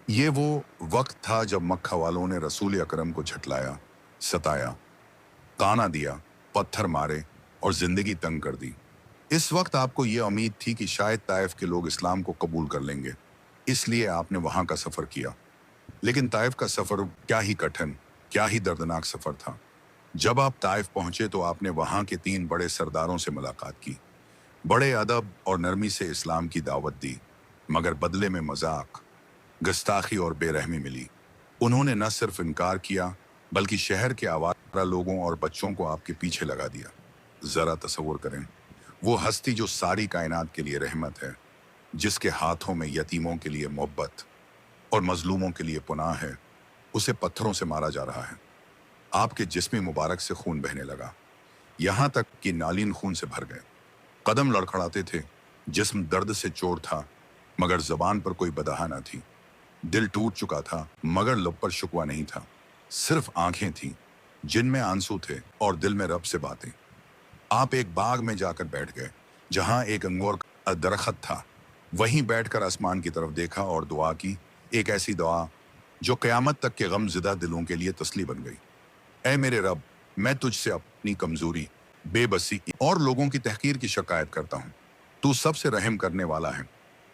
ये वो वक्त था जब मक्का वालों ने रसूल अकरम को झटलाया, सताया, ताना दिया, पत्थर मारे और जिंदगी तंग कर दी। इस वक्त आपको ये उम्मीद थी कि शायद ताइफ के लोग इस्लाम को कबूल कर लेंगे, इसलिए आपने वहां का सफर किया। लेकिन ताइफ का सफर क्या ही कठिन, क्या ही दर्दनाक सफर था। जब आप ताइफ पहुंचे तो आपने वहां के 3 बड़े सरदारों से मुलाकात की। बड़े अदब और नरमी से इस्लाम की दावत दी, मगर बदले में मजाक, गुस्ताखी और बेरहमी मिली। उन्होंने न सिर्फ इनकार किया, बल्कि शहर के आवारा लोगों और बच्चों को आपके पीछे लगा दिया। जरा तसव्वुर करें, वो हस्ती जो सारी कायनात के लिए रहमत है, जिसके हाथों में यतीमों के लिए मोहब्बत और मजलूमों के लिए पुनाह है, उसे पत्थरों से मारा जा रहा है। आपके जिस्म मुबारक से खून बहने लगा, यहाँ तक कि नालिन खून से भर गए। कदम लड़खड़ाते थे, जिस्म दर्द से चोर था, मगर जबान पर कोई बदहा न थी। दिल टूट चुका था, मगर लब पर शुकवा नहीं था। सिर्फ आंखें थीं, जिनमें आंसू थे और दिल में रब से बातें। आप एक बाग में जाकर बैठ गए, जहां एक अंगूर का दरख्त था। वहीं बैठकर आसमान की तरफ देखा और दुआ की, एक ऐसी दुआ जो क़यामत तक के गमज़दा दिलों के लिए तसली बन गई। ऐ मेरे रब, मैं तुझसे अपनी कमजोरी, बेबसी और लोगों की तहकीर की शिकायत करता हूँ। तू सबसे रहम करने वाला है।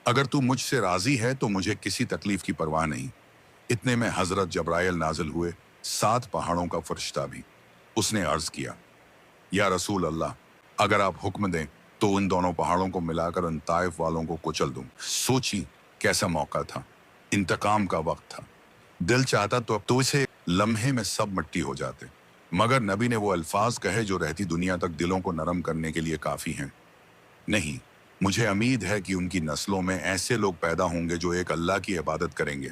अगर तू मुझसे राजी है तो मुझे किसी तकलीफ की परवाह नहीं। इतने में हजरत जब्राइल नाजिल हुए, 7 पहाड़ों का फरिश्ता भी। उसने अर्ज किया, या रसूल अल्लाह, अगर आप हुक्म दें तो उन दोनों पहाड़ों को मिलाकर उन ताइफ वालों को कुचल दूं। सोची कैसा मौका था, इंतकाम का वक्त था। दिल चाहता तो अब तो इसे लम्हे में सब मिट्टी हो जाते, मगर नबी ने वो अल्फाज कहे जो रहती दुनिया तक दिलों को नरम करने के लिए काफी हैं। नहीं, मुझे उम्मीद है कि उनकी नस्लों में ऐसे लोग पैदा होंगे जो एक अल्लाह की इबादत करेंगे।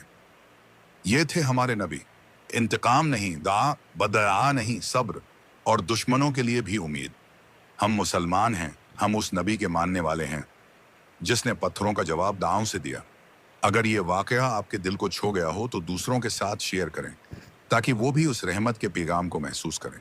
ये थे हमारे नबी। इंतकाम नहीं, बदआ नहीं, सब्र और दुश्मनों के लिए भी उम्मीद। हम मुसलमान हैं, हम उस नबी के मानने वाले हैं जिसने पत्थरों का जवाब दांव से दिया। अगर ये वाकया आपके दिल को छू गया हो तो दूसरों के साथ शेयर करें, ताकि वो भी उस रहमत के पैगाम को महसूस करें।